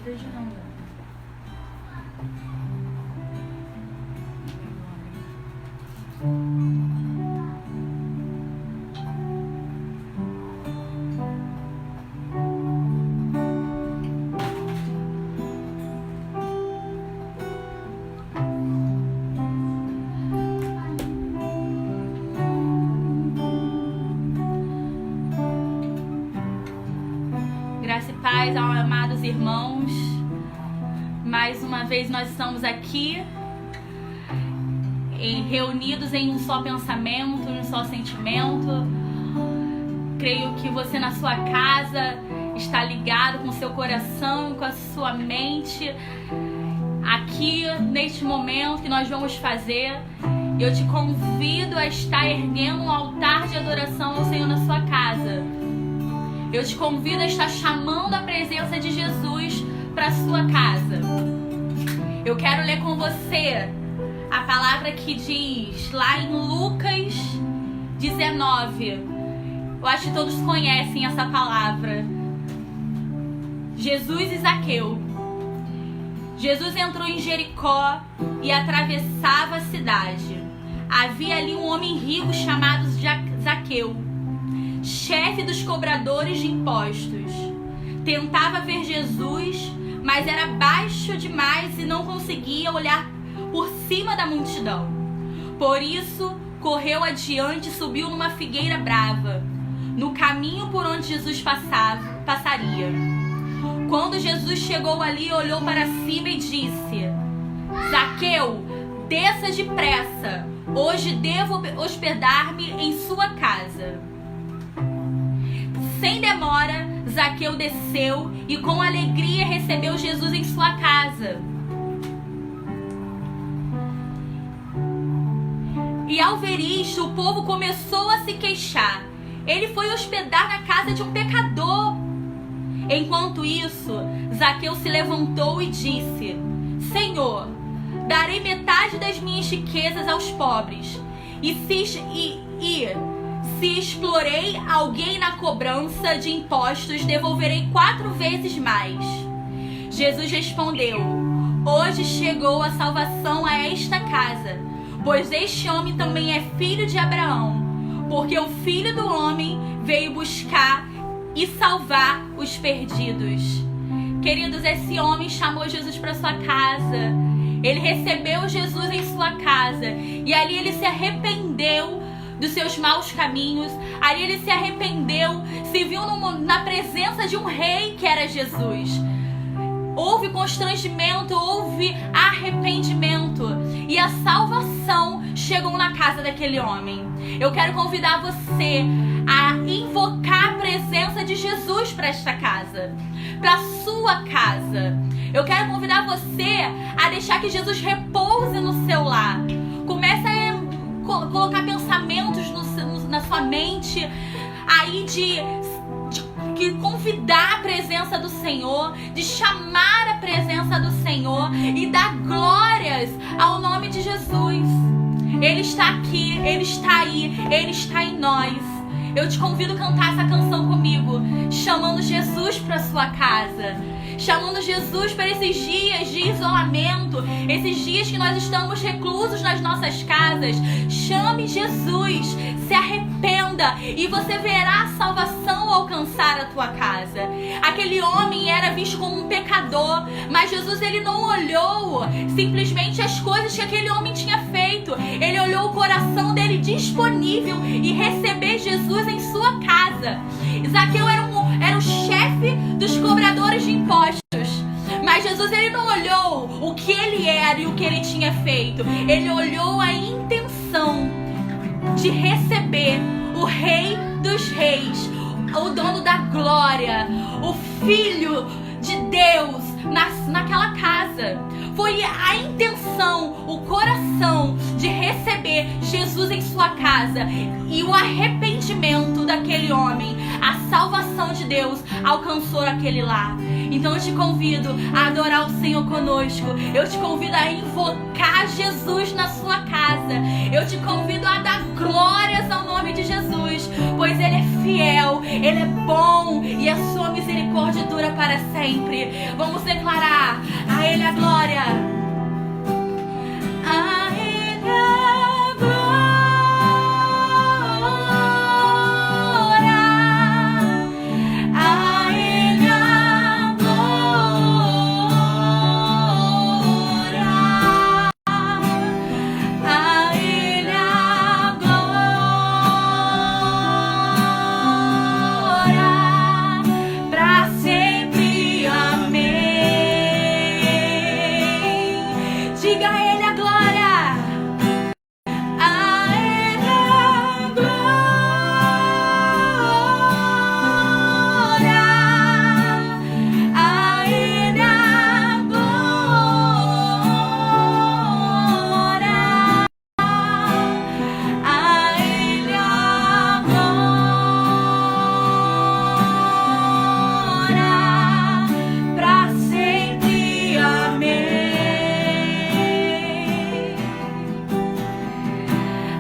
desde não. Graça e paz, amados irmãos. Mais uma vez nós estamos aqui reunidos em um só pensamento, um só sentimento. Creio que você na sua casa está ligado com o seu coração, com a sua mente aqui neste momento que nós vamos fazer. Eu te convido a estar erguendo um altar de adoração ao Senhor na sua casa. Eu te convido a estar chamando a presença de Jesus para a sua casa. Eu quero ler com você a palavra que diz lá em Lucas 19. Eu acho que todos conhecem essa palavra. Jesus e Zaqueu. Jesus entrou em Jericó e atravessava a cidade. Havia ali um homem rico chamado Zaqueu, chefe dos cobradores de impostos. Tentava ver Jesus, mas era baixo demais e não conseguia olhar por cima da multidão. Por isso, correu adiante e subiu numa figueira brava, no caminho por onde Jesus passaria. Quando Jesus chegou ali, olhou para cima e disse: Zaqueu, desça depressa, hoje devo hospedar-me em sua casa. Sem demora, Zaqueu desceu e com alegria recebeu Jesus em sua casa. E ao ver isto, o povo começou a se queixar. Ele foi hospedar na casa de um pecador. Enquanto isso, Zaqueu se levantou e disse: Senhor, darei metade das minhas riquezas aos pobres. E se explorei alguém na cobrança de impostos, devolverei 4 vezes mais. Jesus respondeu: Hoje chegou a salvação a esta casa, pois este homem também é filho de Abraão, porque o Filho do Homem veio buscar e salvar os perdidos. Queridos, esse homem chamou Jesus para sua casa. Ele recebeu Jesus em sua casa e ali ele se arrependeu dos seus maus caminhos. Ali ele se arrependeu, se viu na presença de um rei que era Jesus. Houve constrangimento, houve arrependimento e a salvação chegou na casa daquele homem. Eu quero convidar você a invocar a presença de Jesus para esta casa, para a sua casa. Eu quero convidar você a deixar que Jesus repouse no seu lar. Comece a colocar pensamentos na sua mente aí de convidar a presença do Senhor, de chamar a presença do Senhor e dar glórias ao nome de Jesus. Ele está aqui, Ele está aí, Ele está em nós. Eu te convido a cantar essa canção comigo, chamando Jesus para sua casa, chamando Jesus para esses dias de isolamento, esses dias que nós estamos reclusos nas nossas casas. Chame Jesus, se arrependa e você verá a salvação alcançar a tua casa. Aquele homem era visto como um pecador, mas Jesus ele não olhou simplesmente as coisas que aquele homem tinha feito. Ele olhou o coração dele disponível e receber Jesus em sua casa. Zaqueu era o chefe dos cobradores de impostos. Mas Jesus ele não olhou o que ele era e o que ele tinha feito. Ele olhou a intenção de receber o Rei dos Reis, o dono da glória, o Filho de Deus naquela casa. Foi a intenção, o coração de receber Jesus em sua casa e o arrependimento daquele homem. A salvação de de Deus alcançou aquele lar. Então eu te convido a adorar o Senhor conosco. Eu te convido a invocar Jesus na sua casa. Eu te convido a dar glórias ao nome de Jesus, pois Ele é fiel, Ele é bom e a sua misericórdia dura para sempre. Vamos declarar a Ele a glória. A Ele a glória. A Ele a glória. A Ele a glória. Pra sempre. Amém. Diga a Ele a glória. A Ele a glória. A Ele a glória. A Ele a glória. Pra sempre. Amém.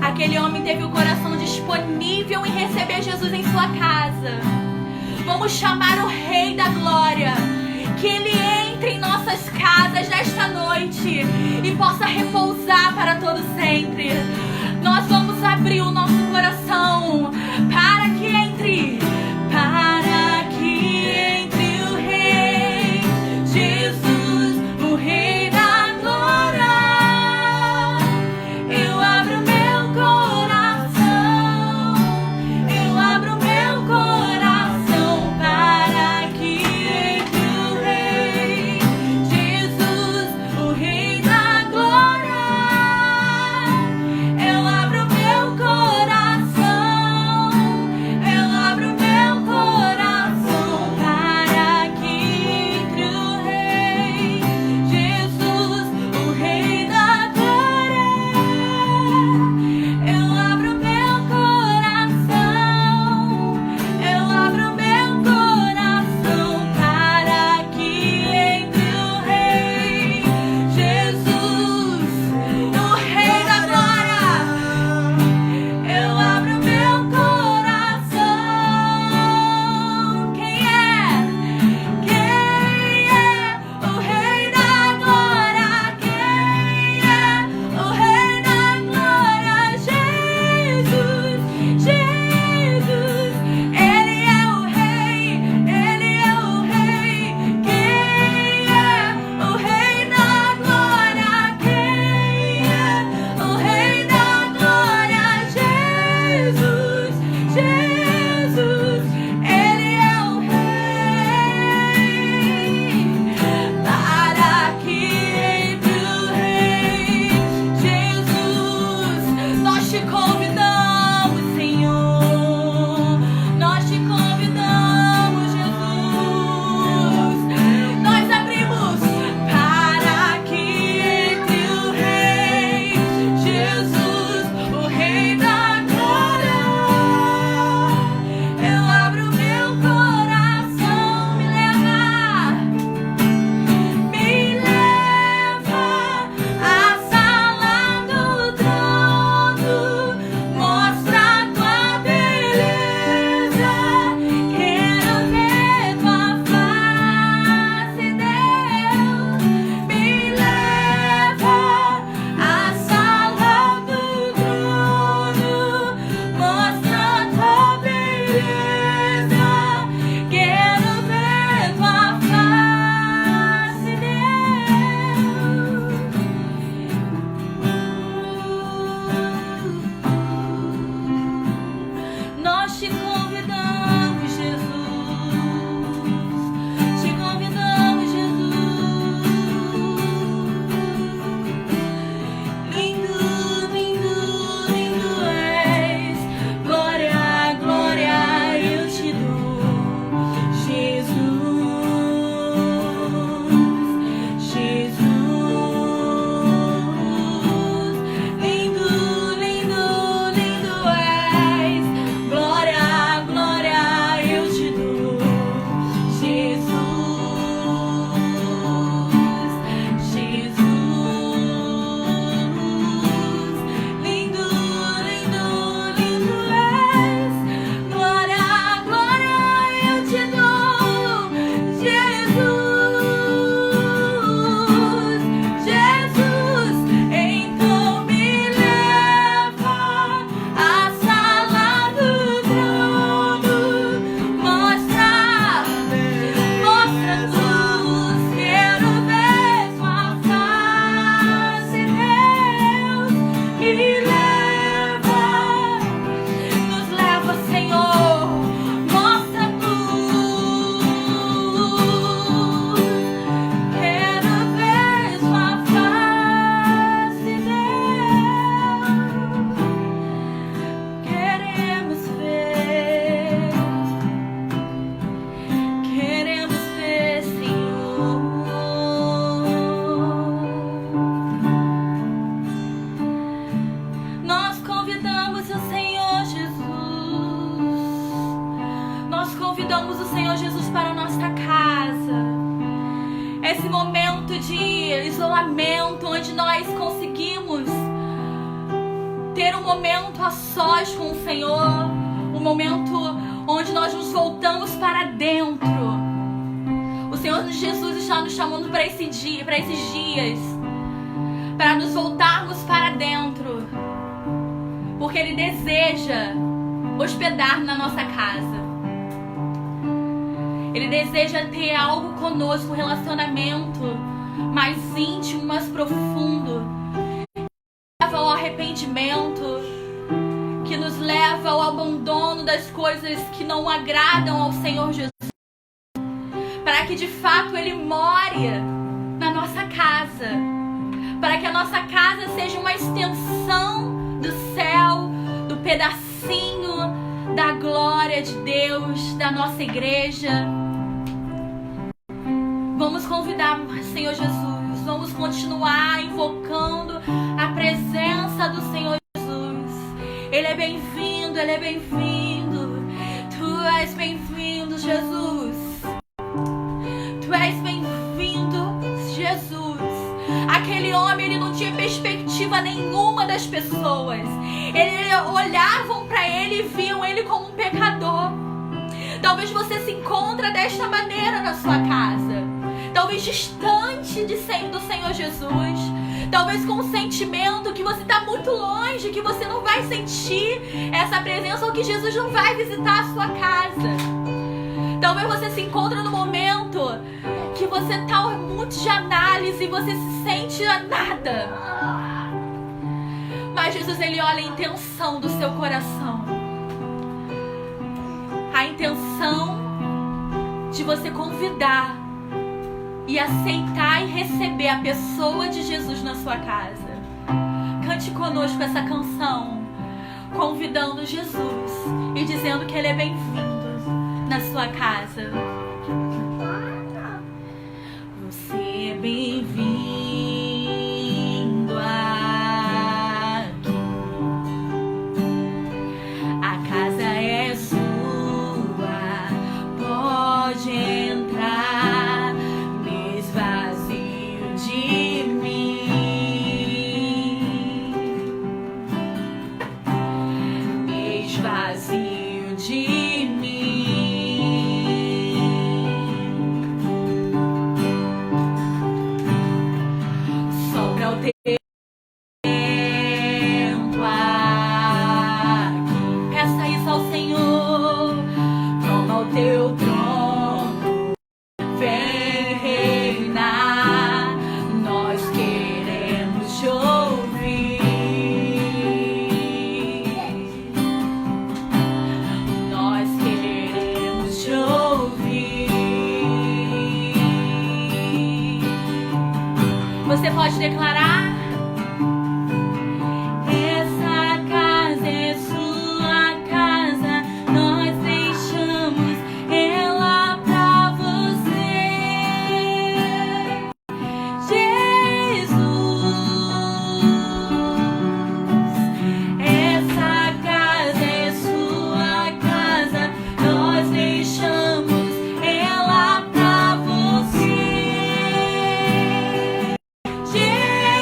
Aquele homem teve o coração disponível em receber Jesus em sua casa. Vamos chamar o Rei da Glória, que Ele entre em nossas casas nesta noite e possa repousar para todo sempre. Nós vamos abrir o nosso coração para que entre o Rei Jesus, o Rei da Glória. Eu abro meu coração, eu abro meu coração para que entre o Rei Jesus, o Rei da Glória. Eu abro meu coração convidamos o Senhor Jesus para a nossa casa. Esse momento de isolamento, onde nós conseguimos ter um momento a sós com o Senhor, um momento onde nós nos voltamos para dentro. O Senhor Jesus está nos chamando para esses dias, para nos voltarmos para dentro, porque Ele deseja hospedar na nossa casa. Ele deseja ter algo conosco, um relacionamento mais íntimo, mais profundo, que leva ao arrependimento, que nos leva ao abandono das coisas que não agradam ao Senhor Jesus, para que de fato Ele more na nossa casa, para que a nossa casa seja uma extensão do céu, do pedacinho da glória de Deus, da nossa igreja. Vamos convidar o Senhor Jesus, vamos continuar invocando a presença do Senhor Jesus. Ele é bem-vindo, Ele é bem-vindo. Tu és bem-vindo, Jesus. Tu és bem-vindo, Jesus. Aquele homem, ele não tinha perspectiva nenhuma das pessoas. Eles olhavam para ele e viam ele como um pecador. Talvez você se encontre desta maneira na sua casa, talvez distante do Senhor Jesus, talvez com um sentimento que você está muito longe, que você não vai sentir essa presença, ou que Jesus não vai visitar a sua casa. Talvez você se encontre no momento que você está muito de análise e você se sente a nada. Mas Jesus, Ele olha a intenção do seu coração. A intenção de você convidar e aceitar e receber a pessoa de Jesus na sua casa. Cante conosco essa canção, convidando Jesus e dizendo que Ele é bem-vindo na sua casa. Você é bem-vindo aqui. A casa é sua, pode entrar, me esvazio de mim, me esvazio de mim. Sopra o teu vento aqui. Peça isso ao Senhor. Toma o teu trono, vem reinar. Nós queremos te ouvir. Nós queremos te ouvir. Você pode declarar: essa casa é sua casa, nós deixamos ela pra você. Jesus, essa casa é sua casa, nós deixamos ela pra você. Jesus.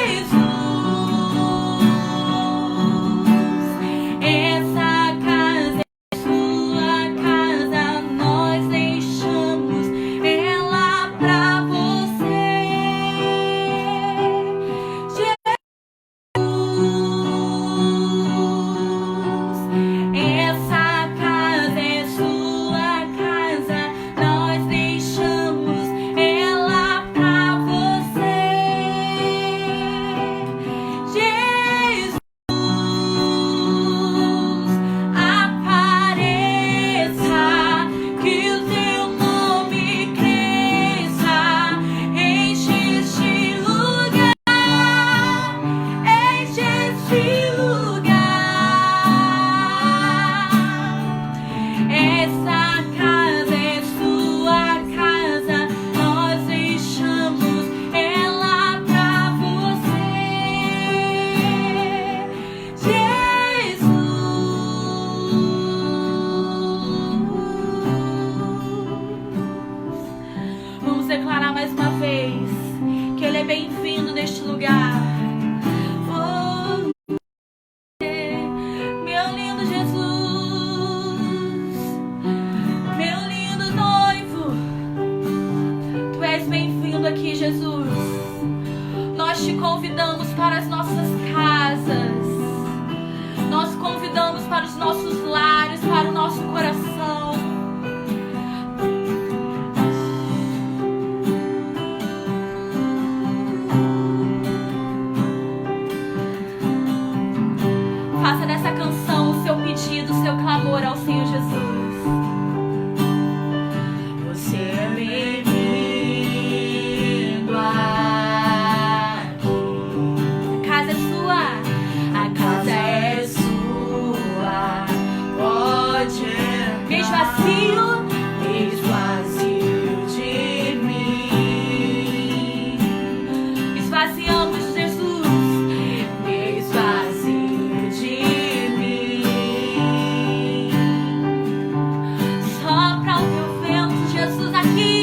bem-vindo neste lugar. Oh, meu lindo Jesus, meu lindo noivo, Tu és bem-vindo aqui, Jesus. Nós Te convidamos para as nossas casas, nós convidamos para os nossos lares, para o nosso coração. Faça dessa canção o seu pedido, o seu clamor ao Senhor Jesus. Você é bem-vindo aqui. A casa é sua. A casa é sua. Pode entrar. Me esvazio. Me esvazio de mim. Esvaziamos, Jesus. Me esvazio de mim. Sopra o teu vento, Jesus, aqui.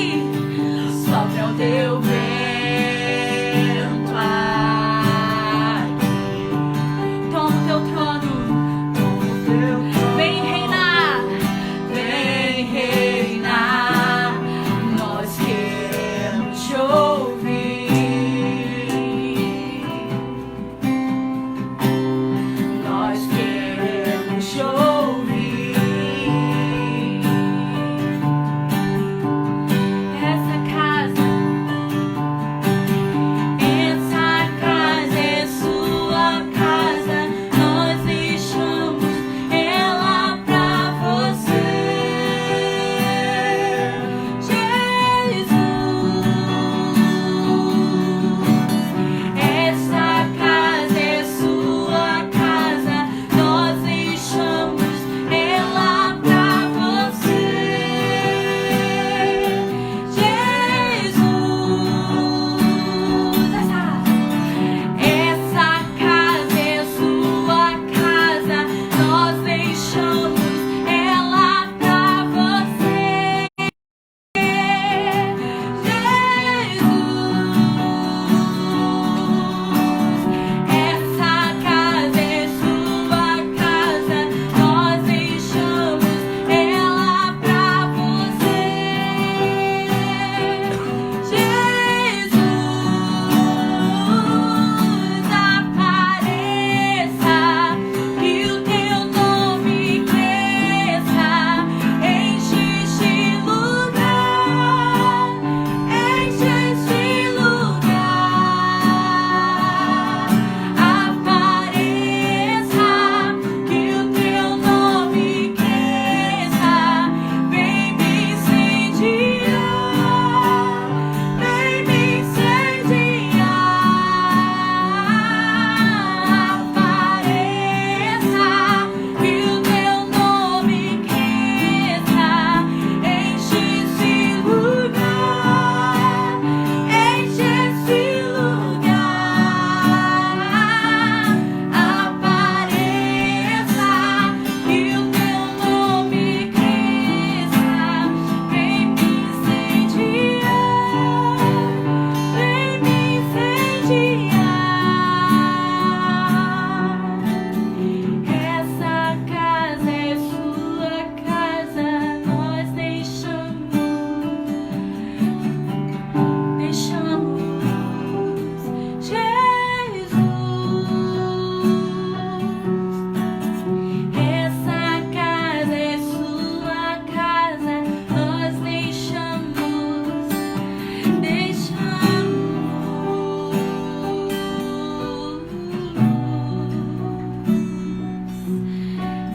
Sopra o teu vento aqui. Toma o teu trono. Toma o teu trono. Vem reinar. Vem reinar. Nós queremos te ouvir. Nós queremos te ouvir. Essa casa é sua casa. Nós deixamos ela pra você, Jesus. Essa casa é sua casa. Nós deixamos ela pra você, Jesus. Essa casa é sua casa. Nós deixamos ela pra você, Jesus. Essa casa é sua casa. Nós deixamos ela pra você, Jesus. Apareça, que o teu nome cresça. Enche este lugar, enche este lugar. Apareça, que o teu nome cresça. Vem me incendiar, vem me incendiar. Apareça, que o teu nome cresça. Enche esse lugar, enche esse lugar. Apareça, que o teu nome cresça. Vem me incendiar, vem me incendiar. Essa casa é sua casa. Nós deixamos, Jesus. Essa casa é sua casa. Nós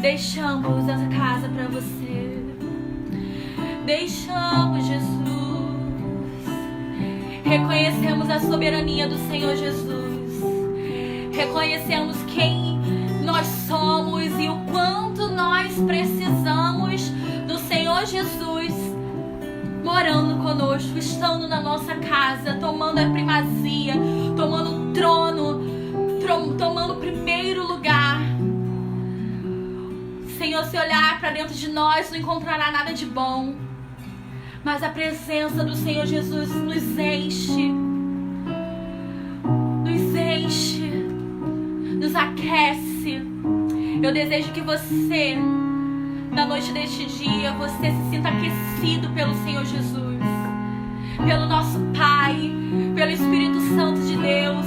deixamos essa casa pra você. Deixamos, Jesus. Reconhecemos a soberania do Senhor Jesus. Reconhecemos quem nós somos e o quanto nós precisamos do Senhor Jesus morando conosco, estando na nossa casa, tomando a primazia, tomando o trono, tomando o primeiro lugar. Senhor, se olhar para dentro de nós, não encontrará nada de bom, mas a presença do Senhor Jesus nos enche. Eu desejo que você, na noite deste dia, você se sinta aquecido pelo Senhor Jesus, pelo nosso Pai, pelo Espírito Santo de Deus.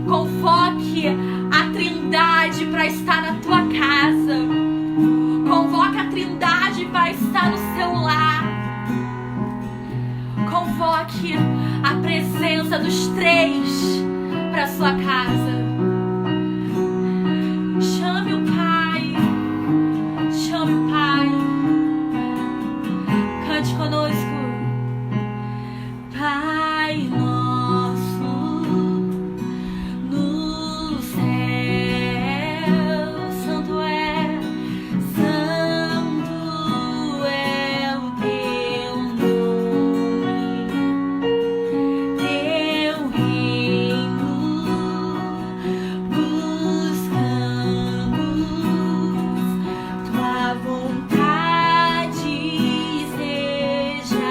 Convoque a Trindade para estar na tua casa. Convoque a Trindade para estar no seu lar. Convoque a presença dos três para sua casa. Chame o Pai. Chame o Pai. Cante conosco. Pai nosso no céu, santo é o teu nome, teu reino buscamos, tua vontade seja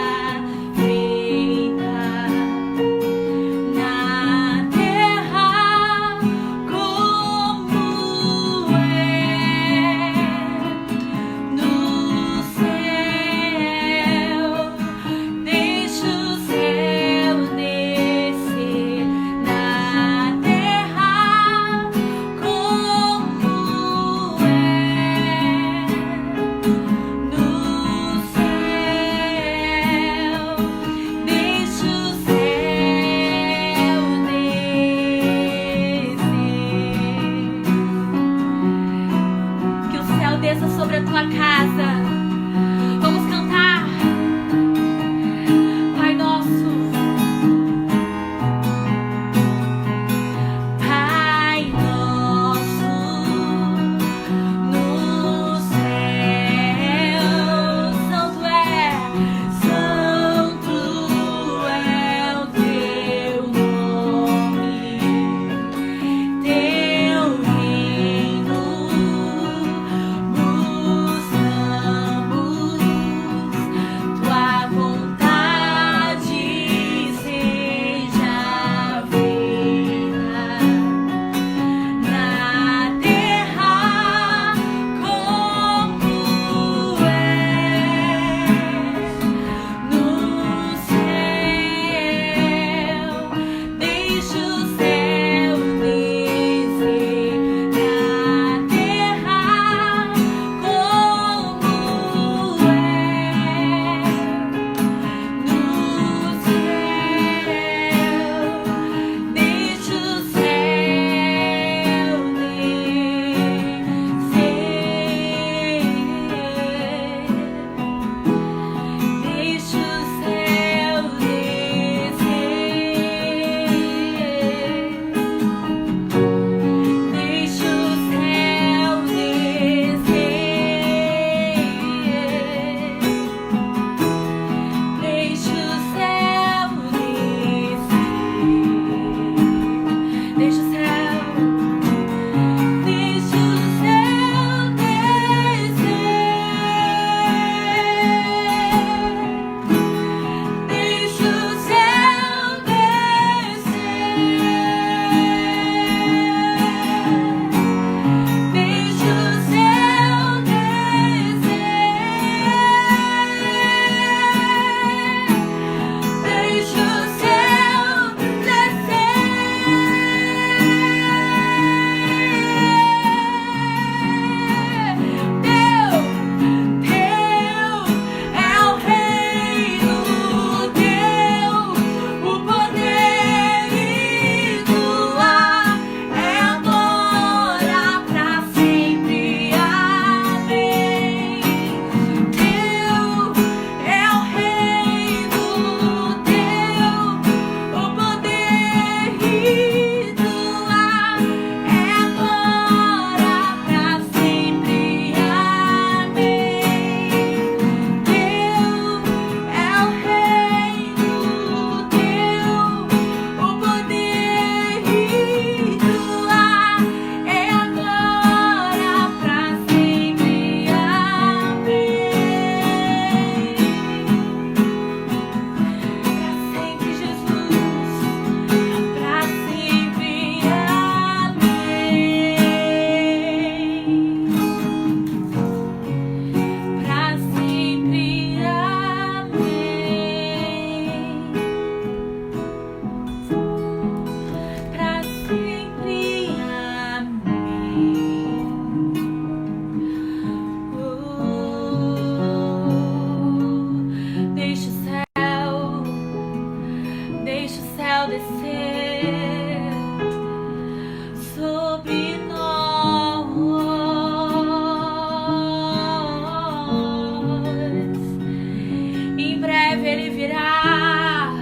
Ele virá.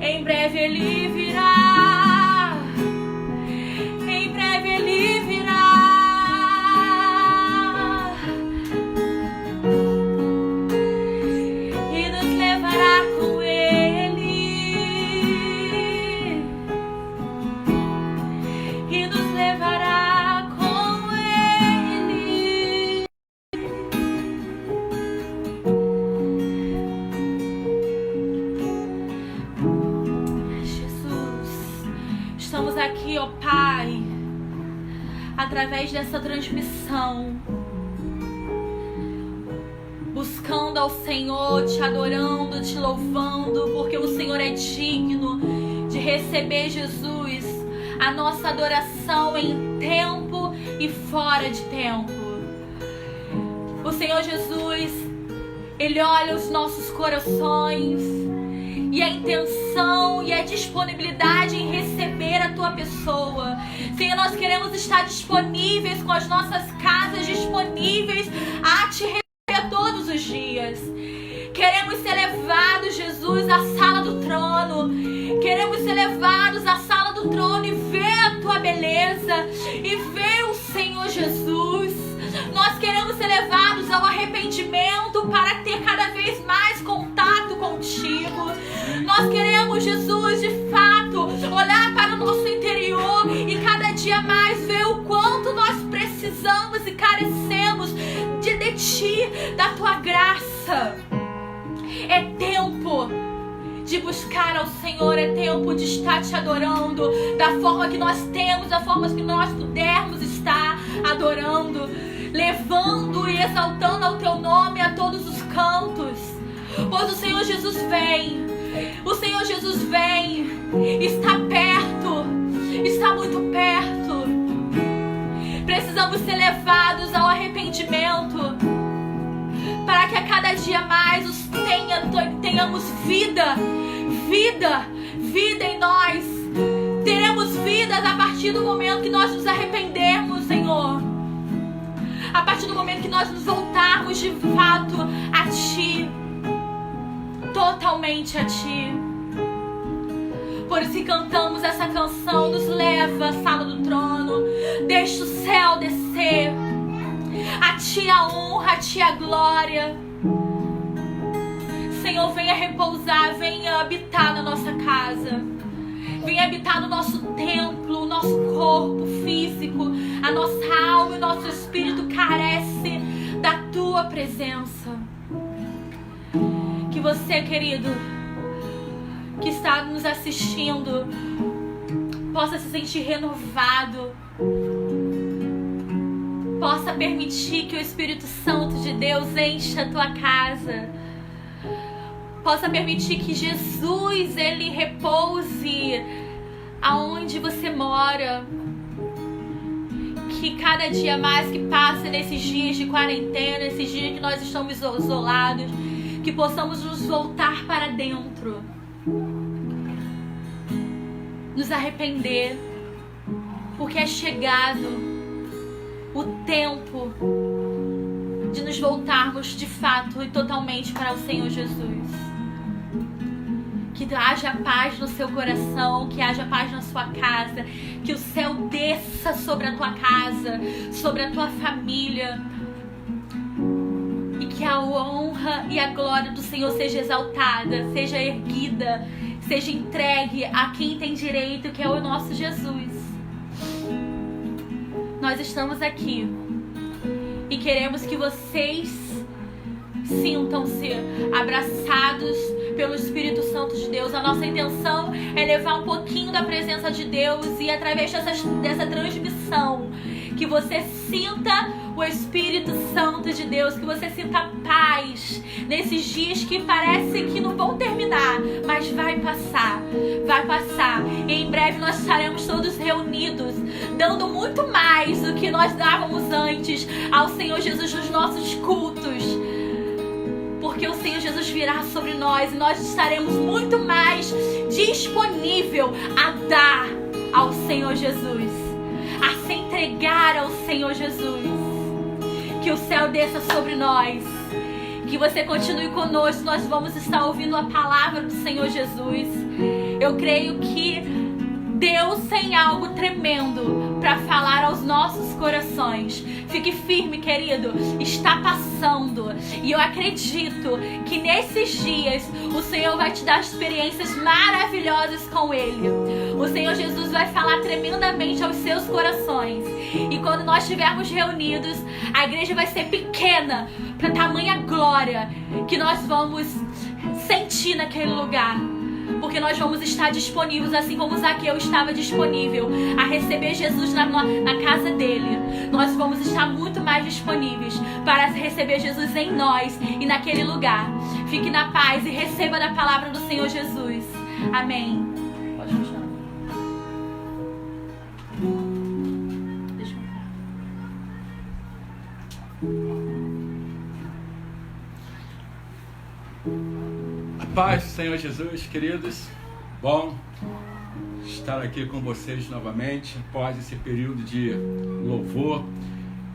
Em breve Ele virá. Em breve Ele virá. E nos levará com Ele. E nos levará com Ele. Jesus, estamos aqui, ó Pai, através dessa transmissão, buscando ao Senhor, te adorando, te louvando, porque o Senhor é digno de receber, Jesus, a nossa adoração em tempo e fora de tempo. O Senhor Jesus, Ele olha os nossos corações e a intenção e a disponibilidade em receber a Tua pessoa. Senhor, nós queremos estar disponíveis com as nossas casas, disponíveis a Te receber todos os dias. Queremos ser levados, Jesus, à sala do trono. Queremos ser levados à sala do trono e ver a Tua beleza e ver o Senhor Jesus. Nós queremos ser levados ao arrependimento para ter cada vez mais contato contigo. Nós queremos, Jesus, de fato, olhar para o nosso interior e cada dia mais ver o quanto nós precisamos e carecemos de Ti, da Tua graça. É tempo de buscar ao Senhor, é tempo de estar Te adorando da forma que nós temos, da forma que nós pudermos estar adorando, levando e exaltando ao Teu nome a todos os cantos, pois o Senhor Jesus vem. O Senhor Jesus vem, está perto, está muito perto. Precisamos ser levados ao arrependimento para que a cada dia mais tenhamos vida em nós. Teremos vidas a partir do momento que nós nos arrependermos, Senhor. A partir do momento que nós nos voltarmos de fato a Ti, totalmente a Ti. Por isso que cantamos essa canção, nos leva à sala do trono, deixa o céu descer. A Ti a honra, a Ti a glória. Senhor, venha repousar, venha habitar na nossa casa. Venha habitar no nosso templo, o nosso corpo físico, a nossa alma e o nosso espírito carece da Tua presença. Que você, querido, que está nos assistindo, possa se sentir renovado, possa permitir que o Espírito Santo de Deus encha a tua casa, possa permitir que Jesus, Ele repouse aonde você mora, que cada dia mais que passa nesses dias de quarentena, esses dias que nós estamos isolados, que possamos nos voltar para dentro, nos arrepender, porque é chegado o tempo de nos voltarmos de fato e totalmente para o Senhor Jesus. Que haja paz no seu coração, que haja paz na sua casa, que o céu desça sobre a tua casa, sobre a tua família, e que a honra e a glória do Senhor seja exaltada, seja erguida, seja entregue a quem tem direito, que é o nosso Jesus. Nós estamos aqui e queremos que vocês sintam-se abraçados pelo Espírito Santo de Deus. A nossa intenção é levar um pouquinho da presença de Deus e através dessa transmissão que você sinta o Espírito Santo de Deus, que você sinta paz nesses dias que parece que não vão terminar, mas vai passar, vai passar. E em breve nós estaremos todos reunidos, dando muito mais do que nós dávamos antes ao Senhor Jesus nos nossos cultos, porque o Senhor Jesus virá sobre nós e nós estaremos muito mais disponível a dar ao Senhor Jesus, a se entregar ao Senhor Jesus. Que o céu desça sobre nós, Que você continue conosco, nós vamos estar ouvindo a palavra do Senhor Jesus. Eu creio que Deus tem algo tremendo para falar aos nossos corações. Fique firme, querido. Está passando. E eu acredito que nesses dias o Senhor vai te dar experiências maravilhosas com Ele. O Senhor Jesus vai falar tremendamente aos seus corações. E quando nós estivermos reunidos, a igreja vai ser pequena para tamanha glória que nós vamos sentir naquele lugar. Porque nós vamos estar disponíveis, assim como Zaqueu estava disponível a receber Jesus na casa dele. Nós vamos estar muito mais disponíveis para receber Jesus em nós e naquele lugar. Fique na paz e receba da palavra do Senhor Jesus. Amém. Pode continuar. Deixa eu Paz do Senhor Jesus, queridos. Bom estar aqui com vocês novamente após esse período de louvor,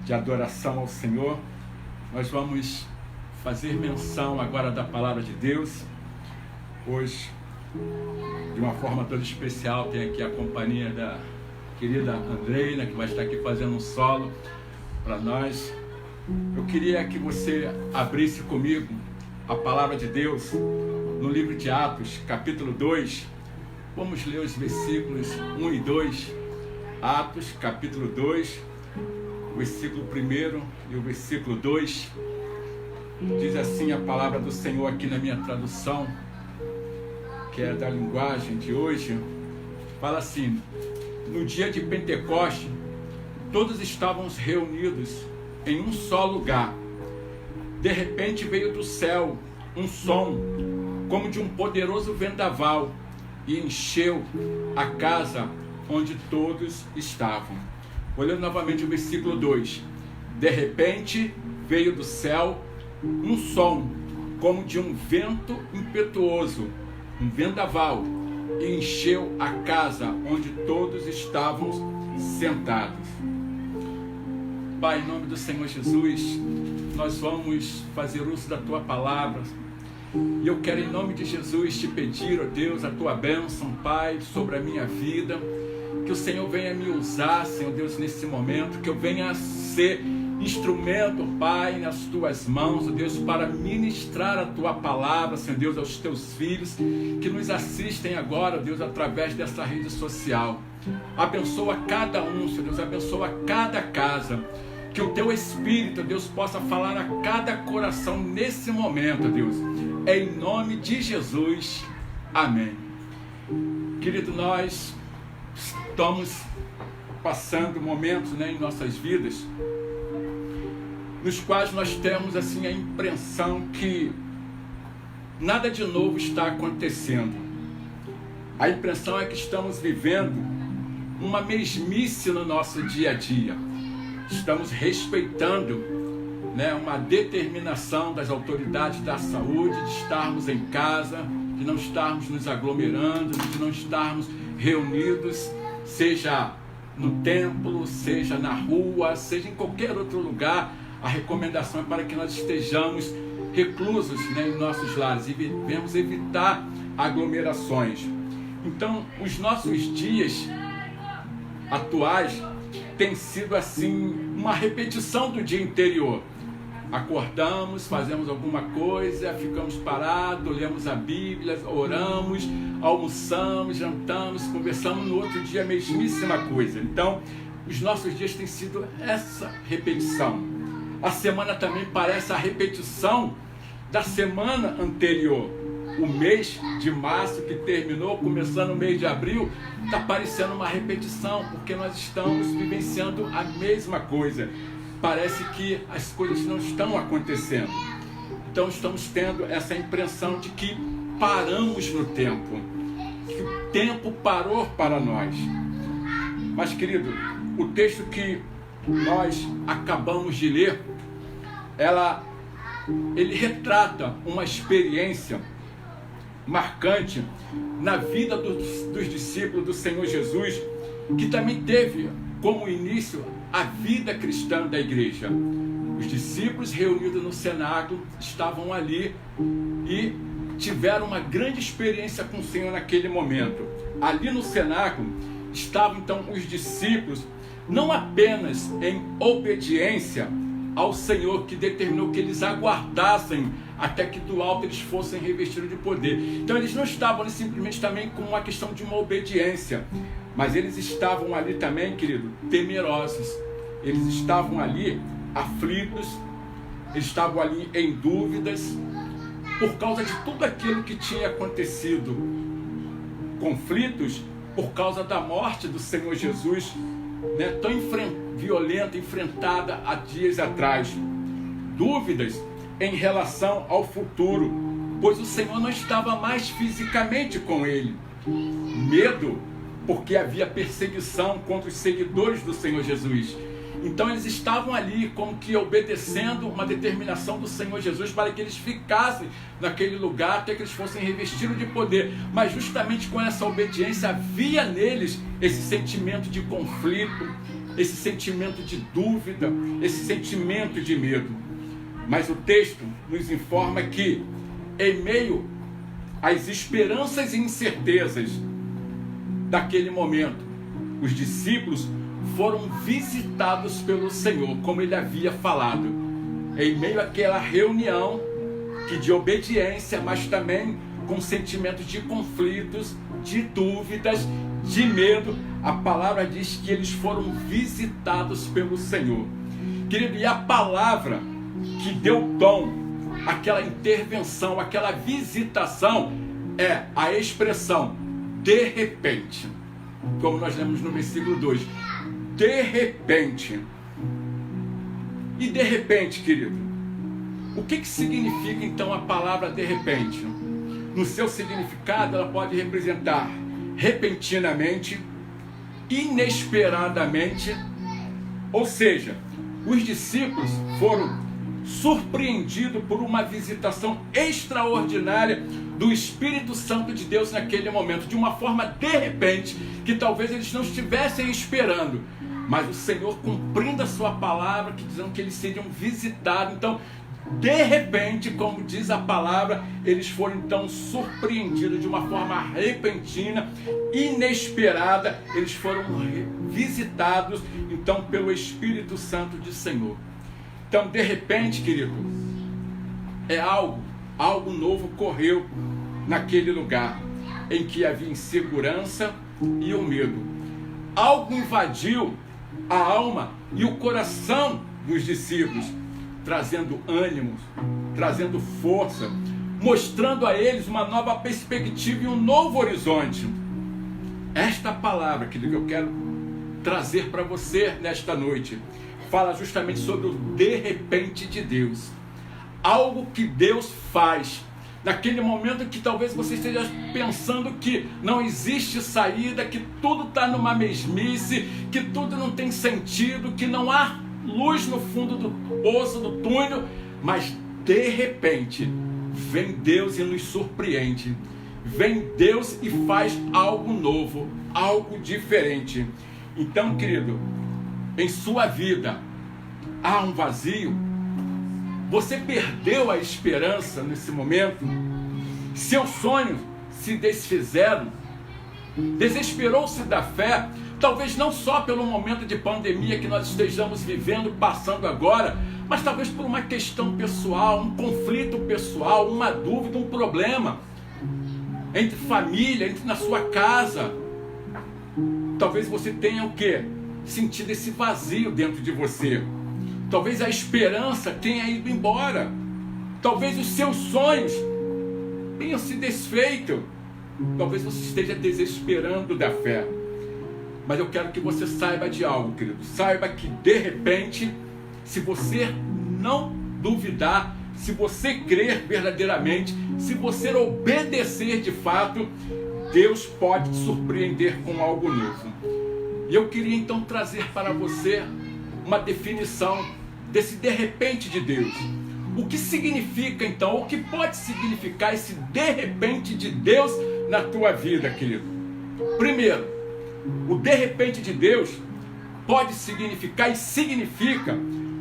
de adoração ao Senhor. Nós vamos fazer menção agora da palavra de Deus. Hoje, de uma forma toda especial, tem aqui a companhia da querida Andreina, que vai estar aqui fazendo um solo para nós. Eu queria que você abrisse comigo a palavra de Deus no livro de Atos, capítulo 2, vamos ler os versículos 1 e 2, Atos, capítulo 2, versículo 1 e o versículo 2, diz assim a palavra do Senhor aqui na minha tradução, que é da linguagem de hoje, fala assim: no dia de Pentecoste, todos estávamos reunidos em um só lugar. De repente veio do céu um som como de um poderoso vendaval e encheu a casa onde todos estavam. Olhando novamente o versículo 2. De repente veio do céu um som como de um vento impetuoso, um vendaval, e encheu a casa onde todos estavam sentados. Pai, em nome do Senhor Jesus, nós vamos fazer uso da Tua palavra. E eu quero, em nome de Jesus, te pedir, ó Deus, a Tua bênção, Pai, sobre a minha vida. Que o Senhor venha me usar, Senhor Deus, nesse momento. Que eu venha ser instrumento, Pai, nas Tuas mãos, ó Deus, para ministrar a Tua palavra, Senhor Deus, aos Teus filhos que nos assistem agora, ó Deus, através dessa rede social. Abençoa cada um, Senhor Deus, abençoa cada casa. Que o Teu Espírito, Deus, possa falar a cada coração nesse momento, Deus. Em nome de Jesus. Amém. Querido, nós estamos passando momentos, em nossas vidas, nos quais nós temos assim a impressão que nada de novo está acontecendo. A impressão é que estamos vivendo uma mesmice no nosso dia a dia. Estamos respeitando, uma determinação das autoridades da saúde de estarmos em casa, de não estarmos nos aglomerando, de não estarmos reunidos, seja no templo, seja na rua, seja em qualquer outro lugar. A recomendação é para que nós estejamos reclusos, em nossos lares e devemos evitar aglomerações. Então, os nossos dias atuais têm sido assim uma repetição do dia anterior. Acordamos, fazemos alguma coisa, ficamos parados, lemos a Bíblia, oramos, almoçamos, jantamos, conversamos, no outro dia a mesmíssima coisa. Então, os nossos dias têm sido essa repetição. A semana também parece a repetição da semana anterior. O mês de março que terminou, começando o mês de abril, está parecendo uma repetição, porque nós estamos vivenciando a mesma coisa. Parece que as coisas não estão acontecendo. Então estamos tendo essa impressão de que paramos no tempo, que o tempo parou para nós. Mas, querido, o texto que nós acabamos de ler, ele retrata uma experiência marcante na vida dos discípulos do Senhor Jesus, que também teve como início a vida cristã da igreja. Os discípulos reunidos no cenáculo estavam ali e tiveram uma grande experiência com o Senhor naquele momento. Ali no cenáculo estavam então os discípulos, não apenas em obediência ao Senhor, que determinou que eles aguardassem até que do alto eles fossem revestidos de poder. Então eles não estavam ali simplesmente também com uma questão de uma obediência, mas eles estavam ali também, querido, temerosos. Eles estavam ali aflitos, eles estavam ali em dúvidas, por causa de tudo aquilo que tinha acontecido. Conflitos por causa da morte do Senhor Jesus, né, tão violenta, enfrentada há dias atrás. Dúvidas em relação ao futuro, pois o Senhor não estava mais fisicamente com ele. Medo, porque havia perseguição contra os seguidores do Senhor Jesus. Então eles estavam ali como que obedecendo uma determinação do Senhor Jesus para que eles ficassem naquele lugar até que eles fossem revestidos de poder. Mas justamente com essa obediência havia neles esse sentimento de conflito, esse sentimento de dúvida, esse sentimento de medo. Mas o texto nos informa que, em meio às esperanças e incertezas daquele momento, os discípulos foram visitados pelo Senhor, como ele havia falado, em meio àquela reunião que de obediência, mas também com sentimentos de conflitos, de dúvidas, de medo. A palavra diz que eles foram visitados pelo Senhor. Querido, e a palavra que deu tom àquela intervenção, àquela visitação, é a expressão de repente, como nós lemos no versículo 2. De repente. E de repente, querido, o que significa então a palavra de repente? No seu significado, ela pode representar repentinamente, inesperadamente, ou seja, os discípulos foram surpreendidos por uma visitação extraordinária do Espírito Santo de Deus naquele momento, de uma forma de repente, que talvez eles não estivessem esperando, mas o Senhor cumprindo a sua palavra, que dizendo que eles seriam visitados. Então, de repente, como diz a palavra, eles foram então surpreendidos de uma forma repentina, inesperada. Eles foram visitados então pelo Espírito Santo do Senhor. Então, de repente, querido, é algo novo ocorreu naquele lugar em que havia insegurança e o medo. Algo invadiu a alma e o coração dos discípulos, trazendo ânimo, trazendo força, mostrando a eles uma nova perspectiva e um novo horizonte. Esta palavra que eu quero trazer para você nesta noite fala justamente sobre o de repente de Deus. Algo que Deus faz naquele momento que talvez você esteja pensando que não existe saída, que tudo está numa mesmice, que tudo não tem sentido, que não há luz no fundo do poço, do túnel, mas de repente vem Deus e nos surpreende. Vem Deus e faz algo novo, algo diferente. Então, querido, em sua vida há um vazio? Você perdeu a esperança nesse momento? Seus sonhos se desfizeram? Desesperou-se da fé? Talvez não só pelo momento de pandemia que nós estejamos vivendo, passando agora, mas talvez por uma questão pessoal, um conflito pessoal, uma dúvida, um problema entre família, na sua casa. Talvez você tenha o quê? Sentido esse vazio dentro de você. Talvez a esperança tenha ido embora. Talvez os seus sonhos tenham se desfeito. Talvez você esteja desesperando da fé. Mas eu quero que você saiba de algo, querido. Saiba que de repente, se você não duvidar, se você crer verdadeiramente, se você obedecer de fato, Deus pode te surpreender com algo novo. E eu queria então trazer para você uma definição desse de repente de Deus. O que significa então, o que pode significar esse de repente de Deus na tua vida, querido? Primeiro, o de repente de Deus pode significar e significa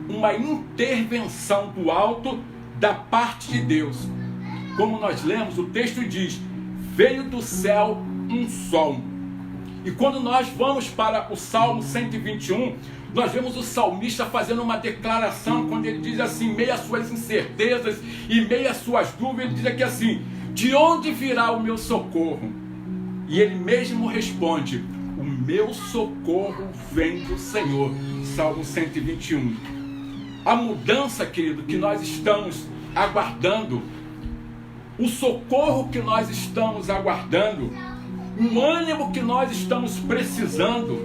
uma intervenção do alto da parte de Deus. Como nós lemos, o texto diz: veio do céu um som. E quando nós vamos para o Salmo 121, nós vemos o salmista fazendo uma declaração, quando ele diz assim, meio às suas incertezas e meio às suas dúvidas, ele diz aqui assim: de onde virá o meu socorro? E ele mesmo responde: o meu socorro vem do Senhor. Salmo 121. A mudança, querido, que nós estamos aguardando, o socorro que nós estamos aguardando, o ânimo que nós estamos precisando,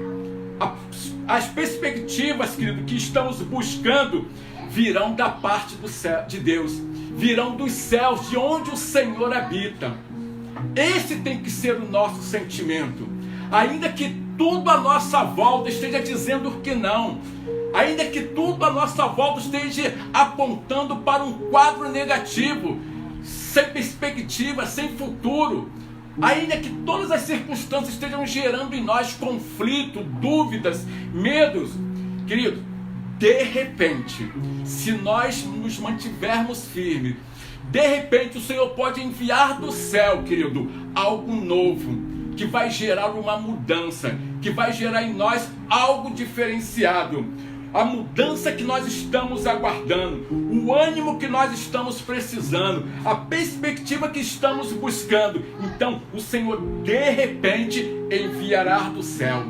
as perspectivas, querido, que estamos buscando, virão da parte do céu, de Deus, virão dos céus, de onde o Senhor habita. Esse tem que ser o nosso sentimento. Ainda que tudo à nossa volta esteja dizendo que não, ainda que tudo à nossa volta esteja apontando para um quadro negativo, sem perspectiva, sem futuro, ainda que todas as circunstâncias estejam gerando em nós conflito, dúvidas, medos, querido, de repente, se nós nos mantivermos firmes, de repente o Senhor pode enviar do céu, querido, algo novo, que vai gerar uma mudança, que vai gerar em nós algo diferenciado. A mudança que nós estamos aguardando, o ânimo que nós estamos precisando, a perspectiva que estamos buscando. Então o Senhor de repente enviará do céu.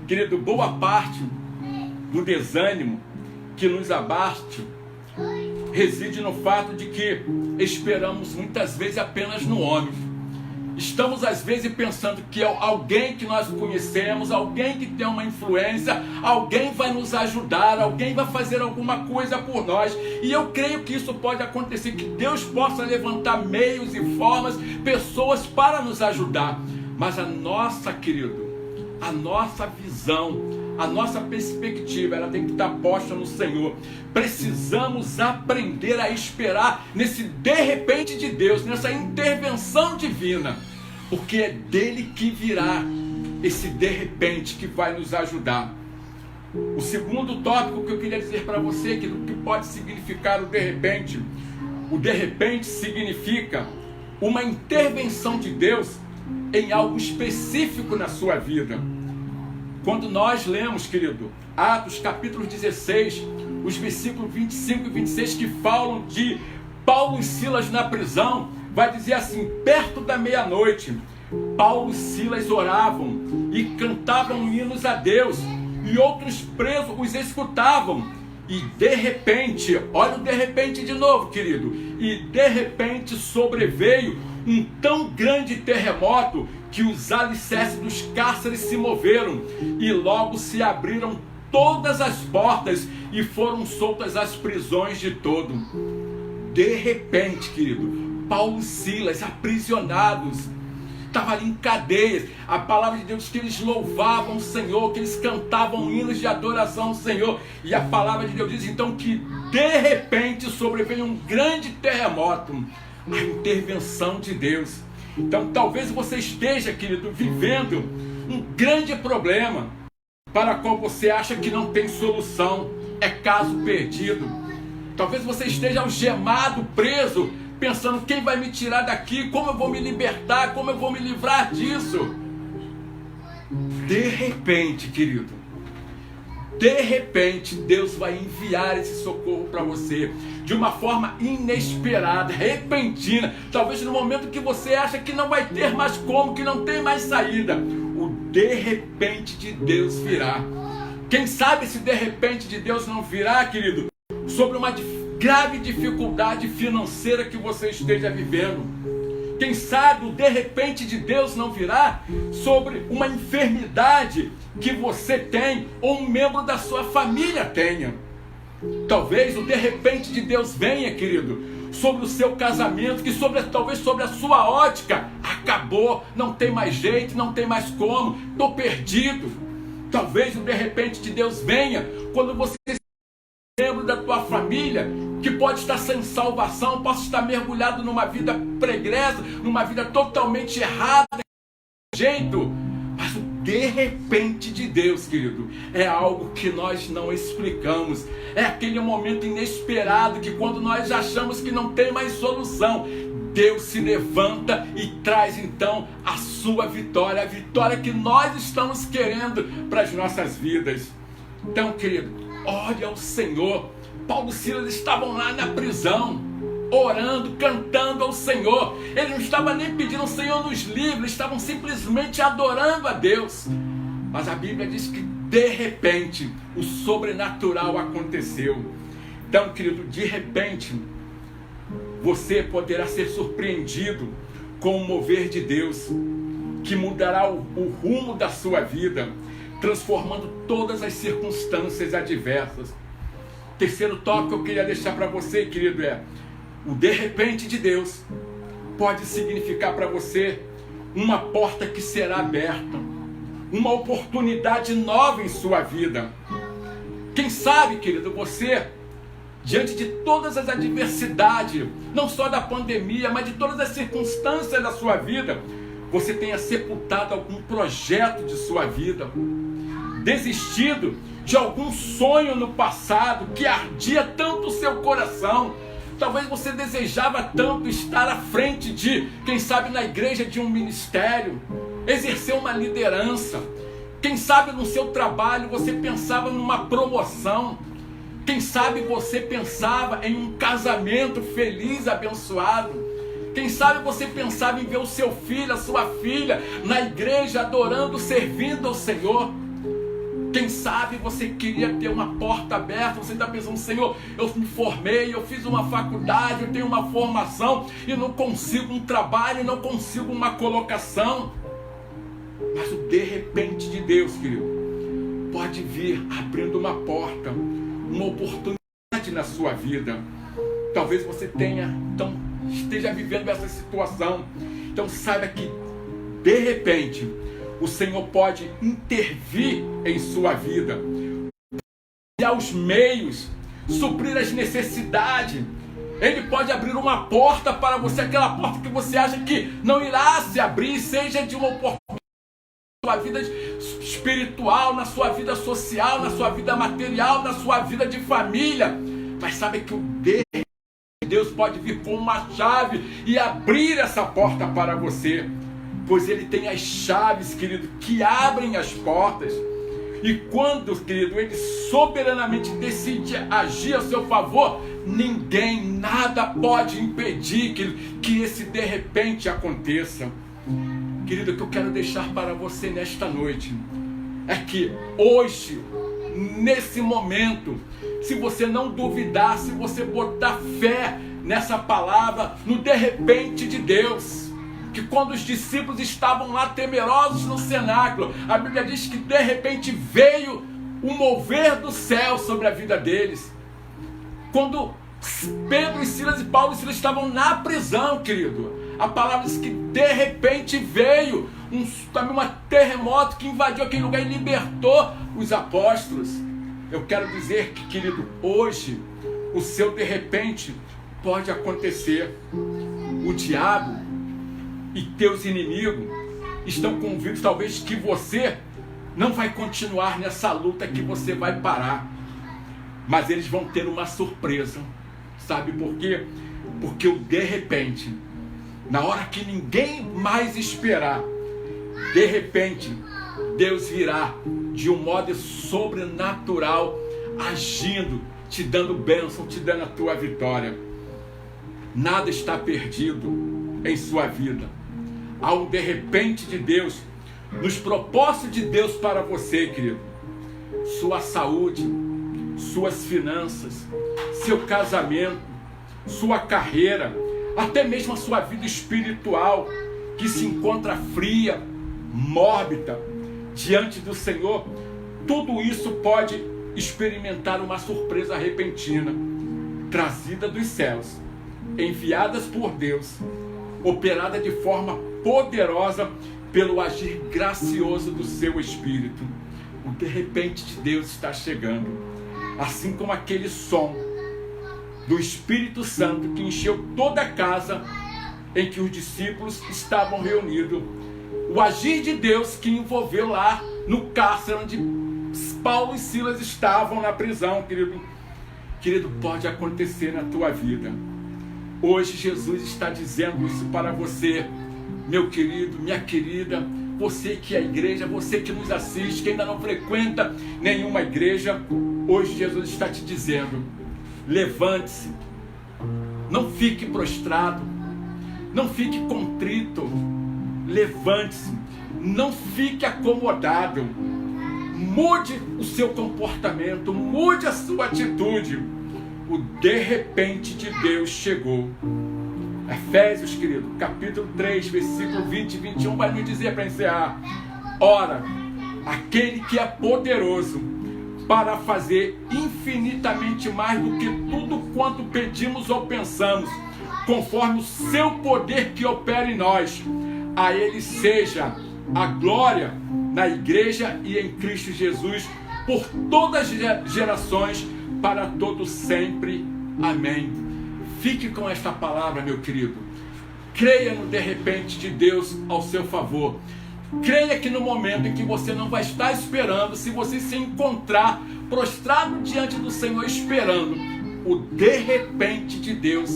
Querido, boa parte do desânimo que nos abate reside no fato de que esperamos muitas vezes apenas no homem. Estamos às vezes pensando que alguém que nós conhecemos, alguém que tem uma influência, alguém vai nos ajudar, alguém vai fazer alguma coisa por nós. E eu creio que isso pode acontecer, que Deus possa levantar meios e formas, pessoas para nos ajudar. Mas a nossa, querido, a nossa visão, a nossa perspectiva, ela tem que estar posta no Senhor. Precisamos aprender a esperar nesse de repente de Deus, nessa intervenção divina, porque é dele que virá esse de repente que vai nos ajudar. O segundo tópico que eu queria dizer para você, que pode significar o de repente significa uma intervenção de Deus em algo específico na sua vida. Quando nós lemos, querido, Atos capítulo 16, os versículos 25 e 26, que falam de Paulo e Silas na prisão, vai dizer assim: perto da meia-noite, Paulo e Silas oravam e cantavam hinos a Deus, e outros presos os escutavam. E de repente, olha o de repente de novo, querido, e de repente sobreveio um tão grande terremoto que os alicerces dos cárceres se moveram, e logo se abriram todas as portas e foram soltas as prisões de todo. De repente, querido, Paulo e Silas aprisionados, estavam ali em cadeias. A palavra de Deus diz que eles louvavam o Senhor, que eles cantavam hinos de adoração ao Senhor. E a palavra de Deus diz então que de repente sobreveio um grande terremoto, a intervenção de Deus. Então talvez você esteja, querido, vivendo um grande problema para o qual você acha que não tem solução, é caso perdido. Talvez você esteja algemado, preso, pensando: quem vai me tirar daqui? Como eu vou me libertar? Como eu vou me livrar disso? De repente, querido, de repente Deus vai enviar esse socorro para você de uma forma inesperada, repentina. Talvez no momento que você acha que não vai ter mais como, que não tem mais saída, o de repente de Deus virá. Quem sabe se de repente de Deus não virá, querido, sobre uma grave dificuldade financeira que você esteja vivendo. Quem sabe o de repente de Deus não virá sobre uma enfermidade que você tem ou um membro da sua família tenha. Talvez o de repente de Deus venha, querido, sobre o seu casamento, que talvez sobre a sua ótica acabou, não tem mais jeito, não tem mais como, estou perdido. Talvez o de repente de Deus venha quando você membro da tua família que pode estar sem salvação, possa estar mergulhado numa vida pregressa, numa vida totalmente errada, jeito. Mas o de repente de Deus, querido, é algo que nós não explicamos. É aquele momento inesperado que quando nós achamos que não tem mais solução, Deus se levanta e traz então a sua vitória, a vitória que nós estamos querendo para as nossas vidas. Então, querido, ore ao Senhor. Paulo e Silas estavam lá na prisão, orando, cantando ao Senhor. Eles não estavam nem pedindo: Senhor, nos livre, eles estavam simplesmente adorando a Deus. Mas a Bíblia diz que de repente o sobrenatural aconteceu. Então, querido, de repente você poderá ser surpreendido com o mover de Deus, que mudará o rumo da sua vida, transformando todas as circunstâncias adversas. Terceiro tópico que eu queria deixar para você, querido, é: o de repente de Deus pode significar para você uma porta que será aberta, uma oportunidade nova em sua vida. Quem sabe, querido, você, diante de todas as adversidades, não só da pandemia, mas de todas as circunstâncias da sua vida, você tenha sepultado algum projeto de sua vida, desistido de algum sonho no passado que ardia tanto o seu coração. Talvez você desejava tanto estar à frente de, quem sabe, na igreja, de um ministério, exercer uma liderança. Quem sabe no seu trabalho você pensava numa promoção. Quem sabe você pensava em um casamento feliz, abençoado. Quem sabe você pensava em ver o seu filho, a sua filha na igreja adorando, servindo ao Senhor. Quem sabe você queria ter uma porta aberta, você está pensando: Senhor, eu me formei, eu fiz uma faculdade, eu tenho uma formação e não consigo um trabalho, não consigo uma colocação. Mas o de repente de Deus, querido, pode vir abrindo uma porta, uma oportunidade na sua vida. Talvez você esteja vivendo essa situação. Então saiba que de repente o Senhor pode intervir em sua vida, criar os meios, suprir as necessidades. Ele pode abrir uma porta para você, aquela porta que você acha que não irá se abrir, seja de uma oportunidade na sua vida espiritual, na sua vida social, na sua vida material, na sua vida de família. Mas sabe que o Deus pode vir com uma chave e abrir essa porta para você, pois Ele tem as chaves, querido, que abrem as portas. E quando, querido, Ele soberanamente decide agir a seu favor, ninguém, nada pode impedir que esse de repente aconteça. Querido, o que eu quero deixar para você nesta noite é que hoje, nesse momento, se você não duvidar, se você botar fé nessa palavra, no de repente de Deus, que quando os discípulos estavam lá temerosos no cenáculo, a Bíblia diz que de repente veio um mover do céu sobre a vida deles. Quando Pedro e Silas e Paulo e Silas estavam na prisão, querido, a palavra diz que de repente veio um terremoto que invadiu aquele lugar e libertou os apóstolos. Eu quero dizer que, querido, hoje o seu de repente pode acontecer. O diabo e teus inimigos estão convictos, talvez, que você não vai continuar nessa luta, que você vai parar. Mas eles vão ter uma surpresa. Sabe por quê? Porque o de repente, na hora que ninguém mais esperar, de repente, Deus virá de um modo sobrenatural, agindo, te dando bênção, te dando a tua vitória. Nada está perdido em sua vida. Há um de repente de Deus, nos propósitos de Deus para você, querido. Sua saúde, suas finanças, seu casamento, sua carreira, até mesmo a sua vida espiritual, que se encontra fria, mórbida, diante do Senhor. Tudo isso pode experimentar uma surpresa repentina, trazida dos céus, enviadas por Deus, operada de forma poderosa pelo agir gracioso do seu Espírito. O de repente de Deus está chegando, assim como aquele som do Espírito Santo que encheu toda a casa em que os discípulos estavam reunidos. o agir de Deus que envolveu lá no cárcere onde Paulo e Silas estavam na prisão, querido. Querido, pode acontecer na tua vida. Hoje Jesus está dizendo isso para você, meu querido, minha querida, você que é igreja, você que nos assiste, que ainda não frequenta nenhuma igreja. Hoje Jesus está te dizendo: levante-se, não fique prostrado, não fique contrito, levante-se, não fique acomodado, mude o seu comportamento, mude a sua atitude. O de repente de Deus chegou. Efésios, querido, capítulo 3, versículo 20 e 21 vai nos dizer para encerrar: ora, aquele que é poderoso para fazer infinitamente mais do que tudo quanto pedimos ou pensamos, conforme o seu poder que opera em nós, a ele seja a glória na igreja e em Cristo Jesus por todas as gerações, para todo sempre. Amém. Fique com esta palavra, meu querido. Creia no de repente de Deus ao seu favor. Creia que no momento em que você não vai estar esperando, se você se encontrar prostrado diante do Senhor esperando, o de repente de Deus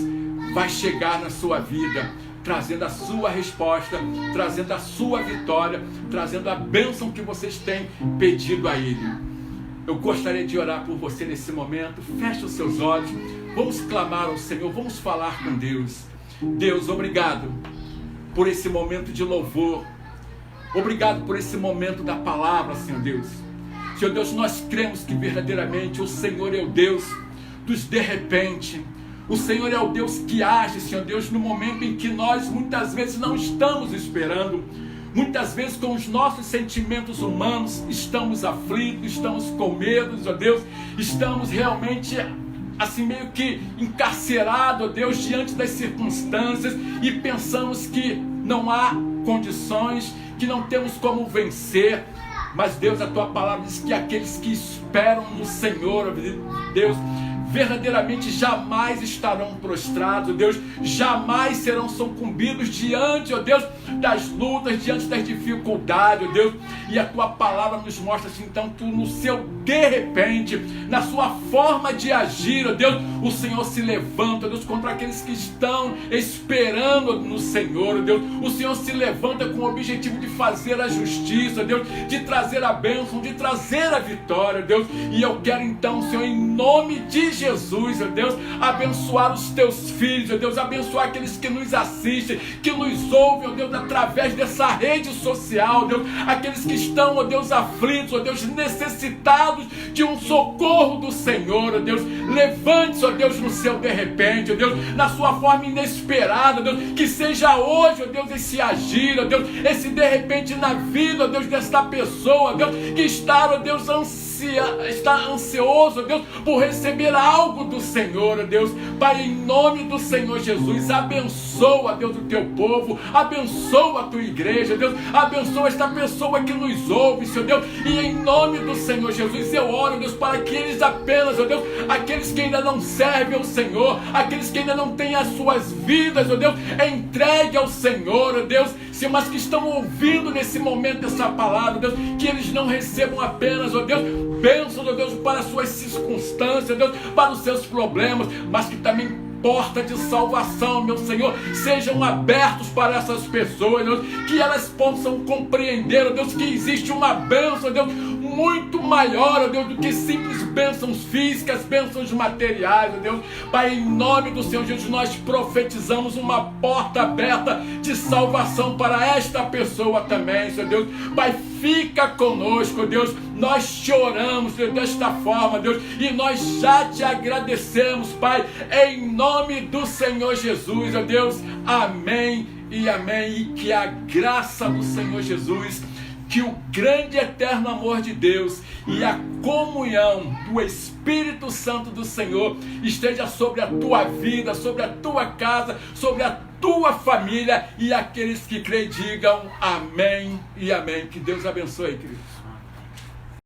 vai chegar na sua vida, trazendo a sua resposta, trazendo a sua vitória, trazendo a bênção que vocês têm pedido a Ele. Eu gostaria de orar por você nesse momento. Feche os seus olhos. Vamos clamar ao Senhor. Vamos falar com Deus. Deus, obrigado por esse momento de louvor. Obrigado por esse momento da palavra, Senhor Deus. Senhor Deus, nós cremos que verdadeiramente o Senhor é o Deus dos de repente. O Senhor é o Deus que age, Senhor Deus, no momento em que nós muitas vezes não estamos esperando. Muitas vezes com os nossos sentimentos humanos estamos aflitos, estamos com medo, ó Deus, estamos realmente assim meio que encarcerados, ó Deus, diante das circunstâncias e pensamos que não há condições, que não temos como vencer. Mas Deus, a tua palavra diz que aqueles que esperam no Senhor, ó Deus, verdadeiramente jamais estarão prostrados, Deus, jamais serão sucumbidos diante, ó Deus, das lutas, diante das dificuldades, ó Deus, e a tua palavra nos mostra assim, então, tu no seu de repente, na sua forma de agir, ó Deus, o Senhor se levanta, ó Deus, contra aqueles que estão esperando no Senhor, ó Deus, o Senhor se levanta com o objetivo de fazer a justiça, ó Deus, de trazer a bênção, de trazer a vitória, ó Deus, e eu quero então, Senhor, em nome de Jesus, ó Deus, abençoar os teus filhos, ó Deus, abençoar aqueles que nos assistem, que nos ouvem, ó Deus, através dessa rede social, ó Deus, aqueles que estão, ó Deus, aflitos, ó Deus, necessitados de um socorro do Senhor, ó Deus, levante-se, ó Deus, no seu de repente, ó Deus, na sua forma inesperada, ó Deus, que seja hoje, ó Deus, esse agir, ó Deus, esse de repente na vida, ó Deus, desta pessoa, ó Deus, que está, ó Deus, está ansioso, ó Deus, por receber algo do Senhor, ó Deus. Pai, em nome do Senhor Jesus, abençoa, Deus, o teu povo, abençoa a tua igreja, Deus, abençoa esta pessoa que nos ouve, Senhor Deus, e em nome do Senhor Jesus, eu oro, Deus, para que eles apenas, ó Deus, aqueles que ainda não servem ao Senhor, aqueles que ainda não têm as suas vidas, ó Deus, entregue ao Senhor, ó Deus, mas que estão ouvindo nesse momento essa palavra, Deus, que eles não recebam apenas, ó Deus, bênçãos, ó Deus, para as suas circunstâncias, Deus, para os seus problemas, mas que também porta de salvação, meu Senhor, sejam abertos para essas pessoas, Deus, que elas possam compreender, ó Deus, que existe uma bênção, ó Deus, muito maior, ó Deus, do que simples bênçãos físicas, bênçãos materiais, ó Deus. Pai, em nome do Senhor Jesus, nós profetizamos uma porta aberta de salvação para esta pessoa também, Senhor Deus. Pai, fica conosco, Deus, nós te oramos, Deus, desta forma, Deus, e nós já te agradecemos, Pai, em nome do Senhor Jesus, ó Deus, amém e amém, e que a graça do Senhor Jesus, que o grande e eterno amor de Deus e a comunhão do Espírito Santo do Senhor esteja sobre a tua vida, sobre a tua casa, sobre a tua família, e aqueles que creem digam amém e amém. Que Deus abençoe, queridos.